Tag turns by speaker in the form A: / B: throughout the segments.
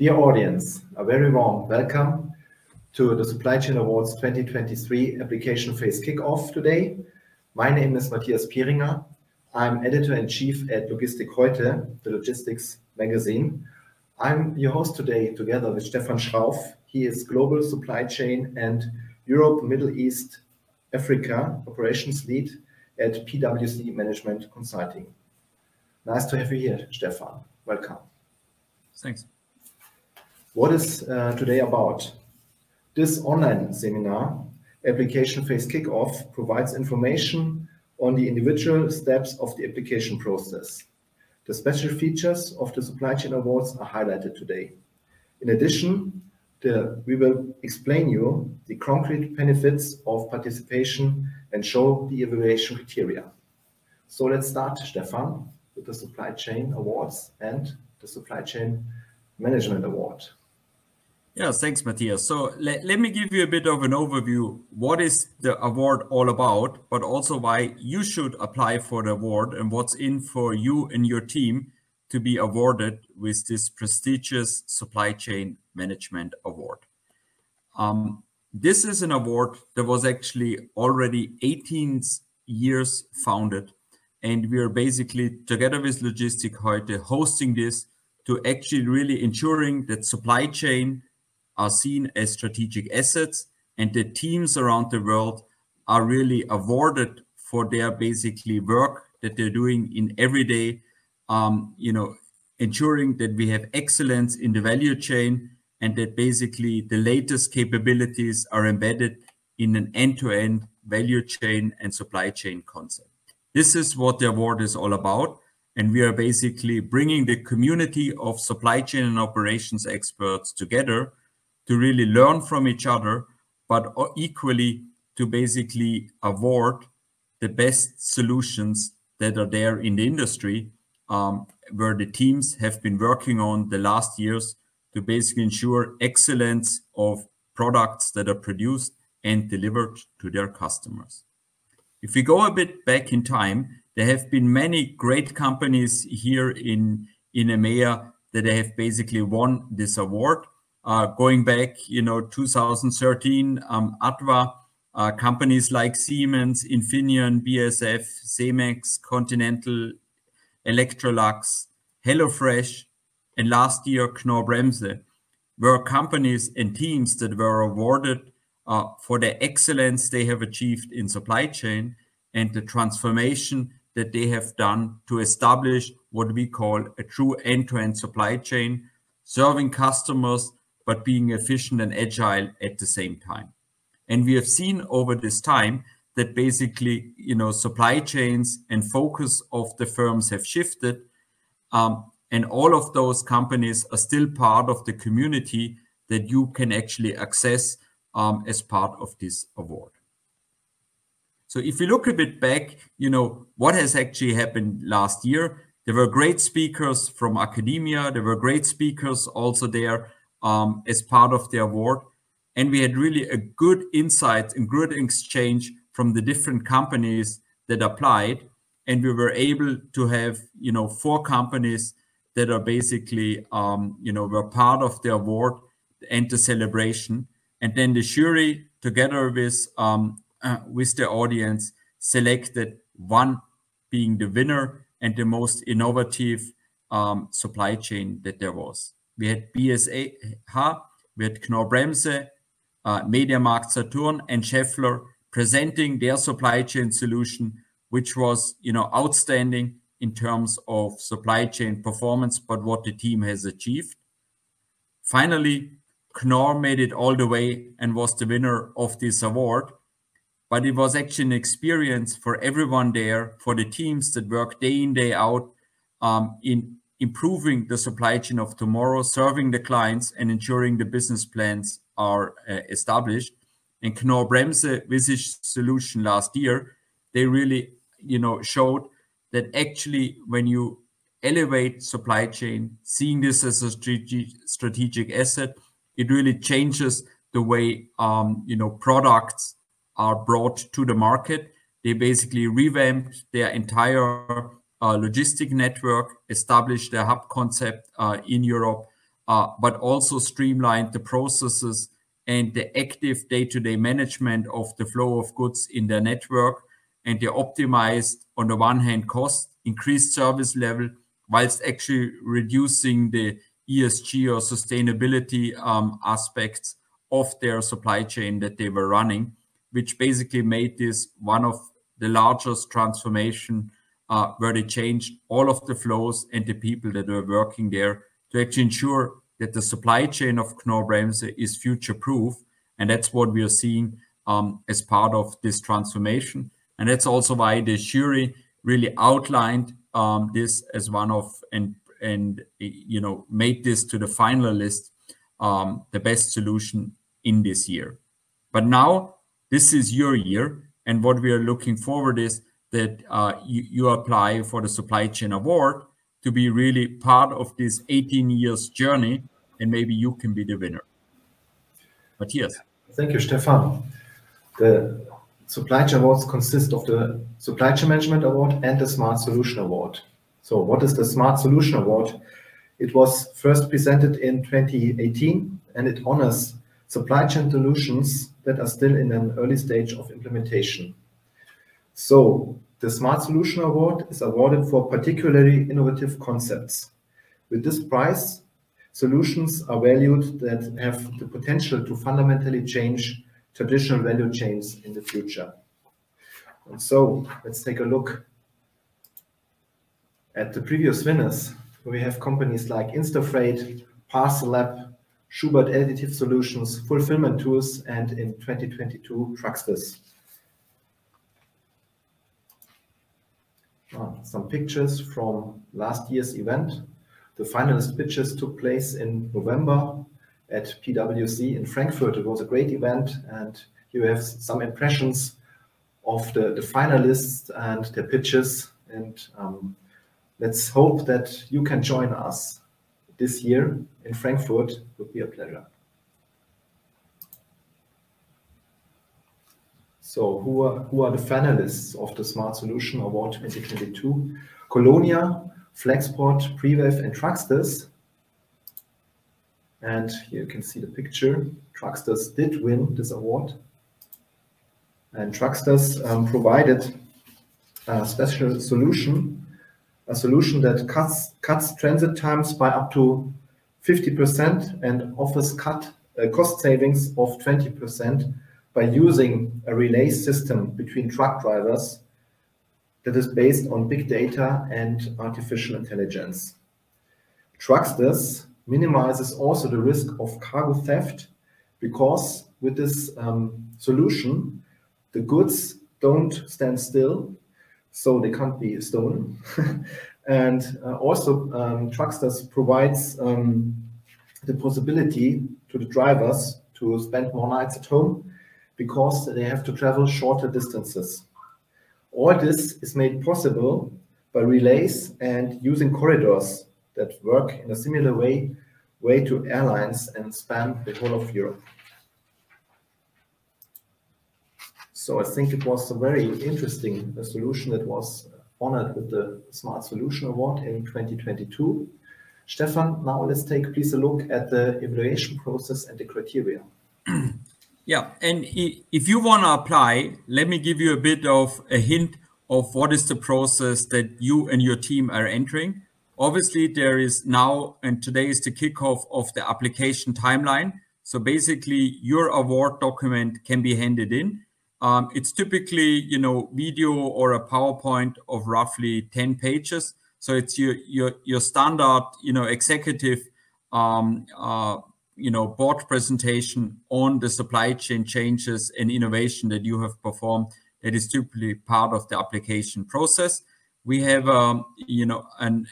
A: Dear audience, a very warm welcome to the Supply Chain Awards 2023 application phase kickoff today. My name is Matthias Pieringer. I'm editor-in-chief at LOGISTIK HEUTE, the logistics magazine. I'm your host today together with Stefan Schrauf. He is Global Supply Chain and Europe, Middle East, Africa Operations Lead at PwC Management Consulting. Nice to have you here, Stefan. Welcome.
B: Thanks.
A: What is today about? This online seminar, Application Phase Kickoff, provides information on the individual steps of the application process. The special features of the Supply Chain Awards are highlighted today. In addition, we will explain you the concrete benefits of participation and show the evaluation criteria. So let's start, Stefan, with the Supply Chain Awards and the Supply Chain Management Award.
B: Yeah, thanks, Matthias. So let me give you a bit of an overview. What is the award all about, but also why you should apply for the award and what's in for you and your team to be awarded with this prestigious Supply Chain Management Award. This is an award that was actually already 18 years founded, and we are basically together with LOGISTIK HEUTE hosting this to actually really ensuring that supply chain are seen as strategic assets and the teams around the world are really awarded for their basically work that they're doing in every day, ensuring that we have excellence in the value chain and that basically the latest capabilities are embedded in an end-to-end value chain and supply chain concept. This is what the award is all about. And we are basically bringing the community of supply chain and operations experts together to really learn from each other, but equally to basically award the best solutions that are there in the industry, where the teams have been working on the last years to basically ensure excellence of products that are produced and delivered to their customers. If we go a bit back in time, there have been many great companies here in EMEA that have basically won this award. Going back, 2013, Adva, companies like Siemens, Infineon, BASF, Cemex, Continental, Electrolux, HelloFresh, and last year Knorr-Bremse were companies and teams that were awarded for the excellence they have achieved in supply chain and the transformation that they have done to establish what we call a true end-to-end supply chain, serving customers, but being efficient and agile at the same time. And we have seen over this time that basically, supply chains and focus of the firms have shifted. And all of those companies are still part of the community that you can actually access as part of this award. So if you look a bit back, what has actually happened last year, there were great speakers from academia. There were great speakers also there as part of the award. And we had really a good insight and good exchange from the different companies that applied. And we were able to have, 4 companies that are basically, were part of the award and the celebration. And then the jury, together with the audience, selected one being the winner and the most innovative supply chain that there was. We had BSH, we had Knorr-Bremse, MediaMarkt Saturn, and Schaeffler presenting their supply chain solution, which was, outstanding in terms of supply chain performance, but what the team has achieved. Finally, Knorr made it all the way and was the winner of this award. But it was actually an experience for everyone there, for the teams that work day in, day out in improving the supply chain of tomorrow, serving the clients and ensuring the business plans are established. And Knorr-Bremse, with his solution last year, they really, showed that actually when you elevate supply chain, seeing this as a strategic asset, it really changes the way, products are brought to the market. They basically revamped their entire logistic network, established a hub concept in Europe, but also streamlined the processes and the active day-to-day management of the flow of goods in their network. And they optimized, on the one hand, cost, increased service level, whilst actually reducing the ESG or sustainability aspects of their supply chain that they were running, which basically made this one of the largest transformation where they changed all of the flows and the people that were working there to actually ensure that the supply chain of Knorr-Bremse is future-proof. And that's what we are seeing as part of this transformation. And that's also why the jury really outlined this as one of, and made this to the finalist, the best solution in this year. But now this is your year, and what we are looking forward is that you apply for the Supply Chain Award to be really part of this 18 years journey, and maybe you can be the winner. Matthias.
A: Thank you, Stefan. The Supply Chain Awards consist of the Supply Chain Management Award and the Smart Solution Award. So what is the Smart Solution Award? It was first presented in 2018, and it honors supply chain solutions that are still in an early stage of implementation. So the Smart Solution Award is awarded for particularly innovative concepts. With this prize, solutions are valued that have the potential to fundamentally change traditional value chains in the future. And so let's take a look at the previous winners. We have companies like Instafreight, Parcel Lab, Schubert Additive Solutions, Fulfillment Tools, and in 2022, Trucksters. Some pictures from last year's event. The finalist pitches took place in November at PwC in Frankfurt. It was a great event, and you have some impressions of the finalists and their pitches. And let's hope that you can join us this year in Frankfurt. It would be a pleasure. So who are the finalists of the Smart Solution Award 2022? Colonia, Flexport, Prewave, and Trucksters. And here you can see the picture. Trucksters did win this award. And Trucksters provided a special solution, a solution that cuts transit times by up to 50% and offers cost savings of 20% by using a relay system between truck drivers that is based on big data and artificial intelligence. Trucksters minimizes also the risk of cargo theft, because with this solution, the goods don't stand still, so they can't be stolen. And also Trucksters provides the possibility to the drivers to spend more nights at home, because they have to travel shorter distances. All this is made possible by relays and using corridors that work in a similar way to airlines and span the whole of Europe. So I think it was a very interesting solution that was honored with the Smart Solution Award in 2022. Stefan, now let's take please a look at the evaluation process and the criteria.
B: Yeah, and if you want to apply, let me give you a bit of a hint of what is the process that you and your team are entering. Obviously, there is now, and today is the kickoff of the application timeline. So basically, your award document can be handed in. It's typically, video or a PowerPoint of roughly 10 pages. So it's your standard, executive board presentation on the supply chain changes and innovation that you have performed. That is typically part of the application process. We have, an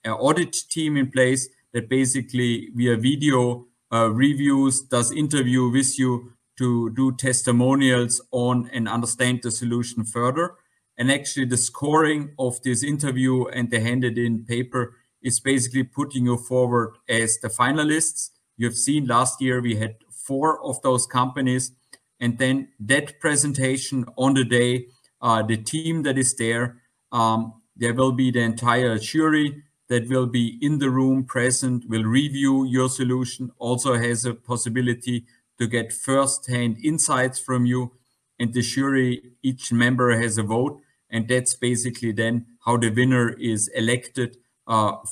B: audit team in place that basically via video reviews, does interview with you to do testimonials on and understand the solution further. And actually the scoring of this interview and the handed in paper is basically putting you forward as the finalists. You've seen last year we had 4 of those companies, and then that presentation on the day, the team that is there will be the entire jury that will be in the room present, will review your solution, also has a possibility to get first-hand insights from you. And the jury, each member has a vote. And that's basically then how the winner is elected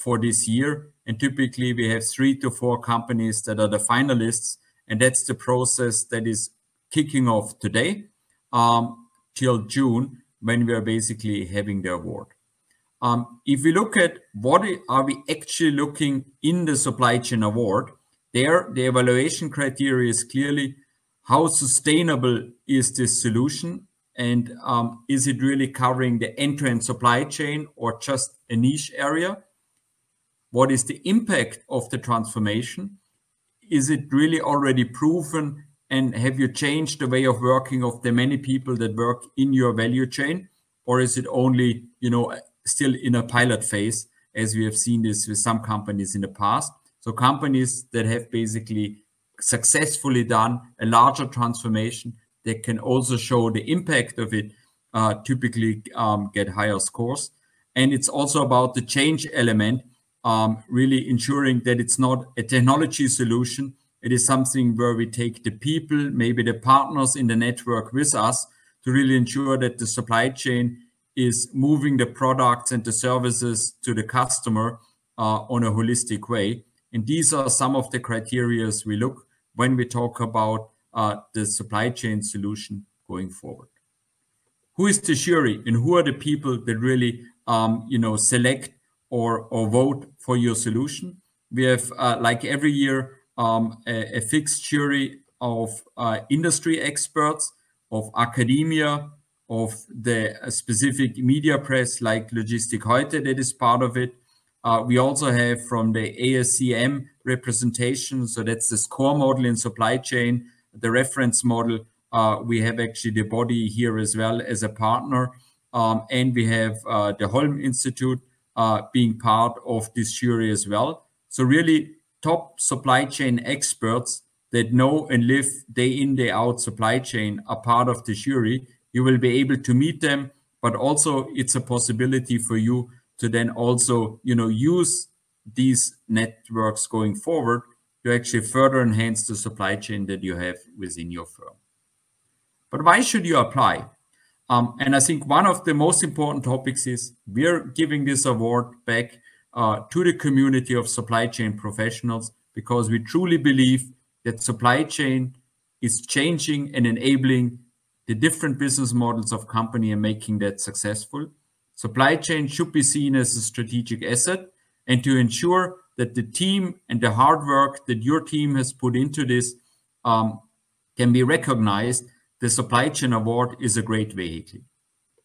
B: for this year. And typically we have 3 to 4 companies that are the finalists. And that's the process that is kicking off today till June, when we are basically having the award. If we look at what are we actually looking in the supply chain award, there the evaluation criteria is clearly how sustainable is this solution, and is it really covering the end-to-end supply chain or just a niche area? What is the impact of the transformation? Is it really already proven, and have you changed the way of working of the many people that work in your value chain? Or is it only, still in a pilot phase, as we have seen this with some companies in the past? So companies that have basically successfully done a larger transformation, they can also show the impact of it, typically get higher scores. And it's also about the change element, really ensuring that it's not a technology solution. It is something where we take the people, maybe the partners in the network with us, to really ensure that the supply chain is moving the products and the services to the customer on a holistic way. And these are some of the criteria we look when we talk about the supply chain solution going forward. Who is the jury, and who are the people that really select or vote for your solution? We have, like every year, a fixed jury of industry experts, of academia, of the specific media press like LOGISTIK HEUTE that is part of it. We also have from the ASCM representation, so that's the score model in supply chain, the reference model. We have actually the body here as well as a partner. And we have the Holm Institute being part of this jury as well. So really top supply chain experts that know and live day in, day out supply chain are part of the jury. You will be able to meet them, but also it's a possibility for you to then also, use these networks going forward to actually further enhance the supply chain that you have within your firm. But why should you apply? And I think one of the most important topics is we're giving this award back to the community of supply chain professionals, because we truly believe that supply chain is changing and enabling the different business models of company and making that successful. Supply chain should be seen as a strategic asset, and to ensure that the team and the hard work that your team has put into this can be recognized, the Supply Chain Award is a great vehicle.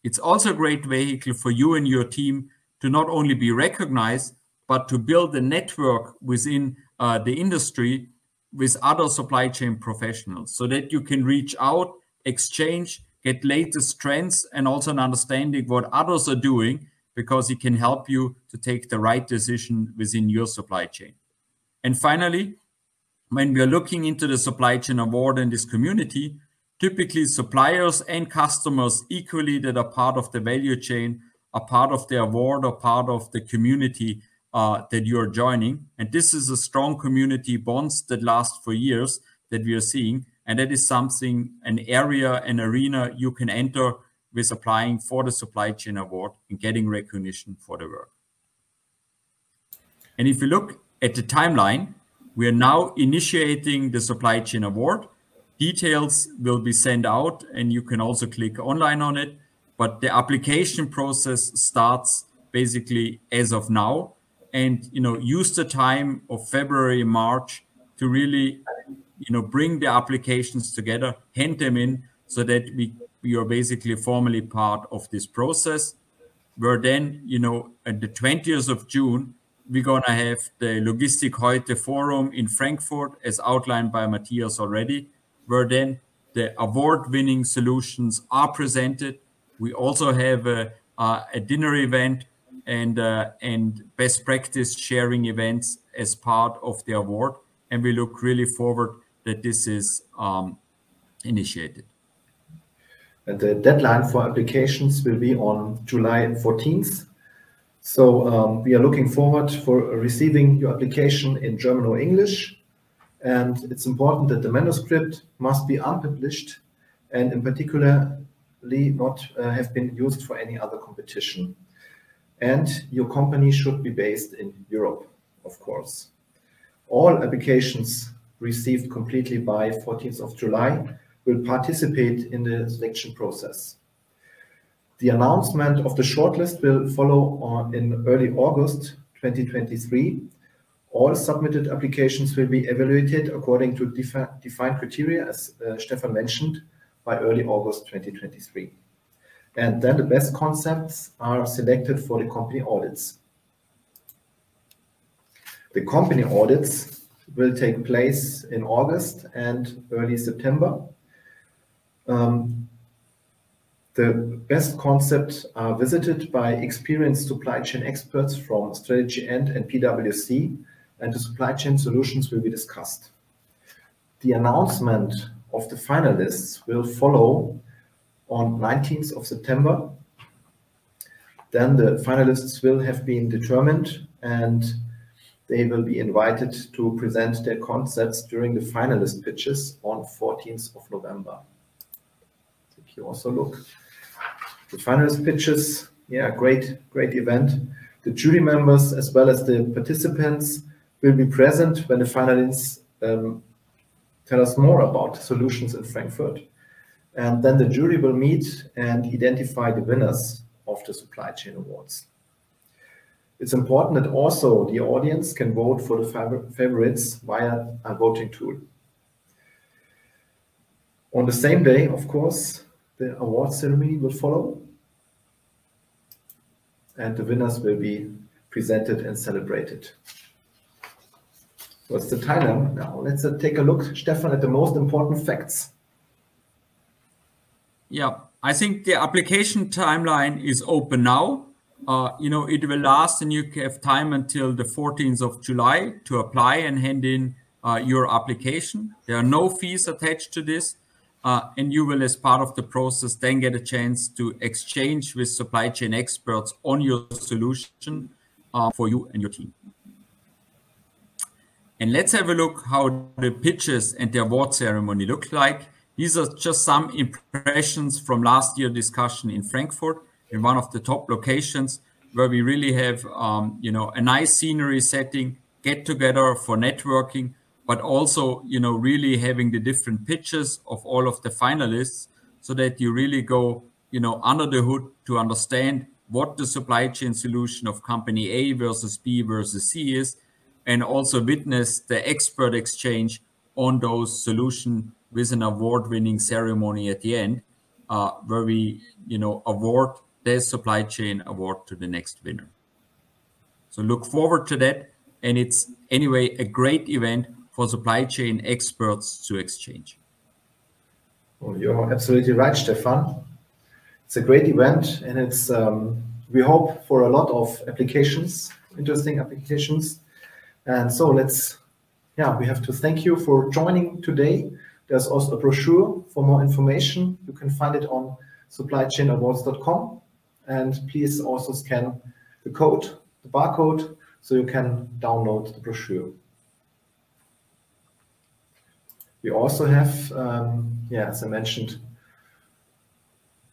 B: It's also a great vehicle for you and your team to not only be recognized, but to build a network within the industry with other supply chain professionals, so that you can reach out, exchange, get latest trends, and also an understanding what others are doing, because it can help you to take the right decision within your supply chain. And finally, when we are looking into the Supply Chain Award and this community, typically suppliers and customers equally that are part of the value chain are part of the award or part of the community that you're joining. And this is a strong community bonds that last for years that we are seeing. And that is something, an area, an arena you can enter with applying for the Supply Chain Award and getting recognition for the work. And if you look at the timeline, we are now initiating the Supply Chain Award. Details will be sent out, and you can also click online on it. But the application process starts basically as of now. And use the time of February, March to really bring the applications together, hand them in, so that we are basically formally part of this process. Where then, at the 20th of June, we're going to have the LOGISTIK HEUTE Forum in Frankfurt, as outlined by Matthias already, where then the award-winning solutions are presented. We also have a dinner event and best practice sharing events as part of the award. And we look really forward that this is initiated.
A: And the deadline for applications will be on July 14th. So we are looking forward for receiving your application in German or English. And it's important that the manuscript must be unpublished and in particular not have been used for any other competition. And your company should be based in Europe, of course. All applications received completely by 14th of July will participate in the selection process. The announcement of the shortlist will follow in early August 2023. All submitted applications will be evaluated according to defined criteria, as Stefan mentioned, by early August 2023. And then the best concepts are selected for the company audits. The company audits will take place in August and early September. The best concepts are visited by experienced supply chain experts from Strategy and PwC, and the supply chain solutions will be discussed. The announcement of the finalists will follow on 19th of September. Then the finalists will have been determined and they will be invited to present their concepts during the finalist pitches on 14th of November. If you also look, the finalist pitches, yeah, great event. The jury members as well as the participants will be present when the finalists tell us more about solutions in Frankfurt. And then the jury will meet and identify the winners of the supply chain awards. It's important that also the audience can vote for the favorites via a voting tool. On the same day, of course, the award ceremony will follow and the winners will be presented and celebrated. What's the time now? Let's take a look, Stefan, at the most important facts.
B: Yeah, I think the application timeline is open now. It will last and you have time until the 14th of July to apply and hand in your application. There are no fees attached to this. And you will, as part of the process, then get a chance to exchange with supply chain experts on your solution for you and your team. And let's have a look how the pitches and the award ceremony look like. These are just some impressions from last year's discussion in Frankfurt, in one of the top locations, where we really have, a nice scenery setting, get together for networking, but also, really having the different pitches of all of the finalists so that you really go, under the hood to understand what the supply chain solution of company A versus B versus C is, and also witness the expert exchange on those solutions with an award-winning ceremony at the end, where we, award the supply chain award to the next winner. So look forward to that. And it's anyway a great event for supply chain experts to exchange.
A: Well, you're absolutely right, Stefan. It's a great event, and it's we hope for a lot of applications, interesting applications. And so we have to thank you for joining today. There's also a brochure for more information. You can find it on supplychainawards.com, and please also scan the code, the barcode, so you can download the brochure. We also have, as I mentioned,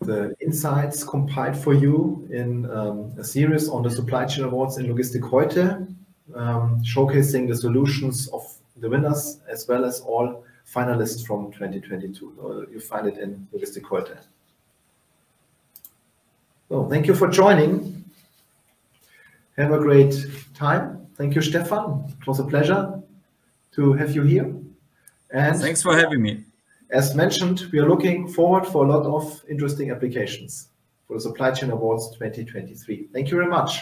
A: the insights compiled for you in a series on the supply chain awards in LOGISTIK HEUTE, showcasing the solutions of the winners as well as all finalists from 2022. You find it in LOGISTIK HEUTE. So thank you for joining. Have a great time. Thank you, Stefan. It was a pleasure to have you here. And
B: thanks for having me.
A: As mentioned, we are looking forward for a lot of interesting applications for the Supply Chain Awards 2023. Thank you very much.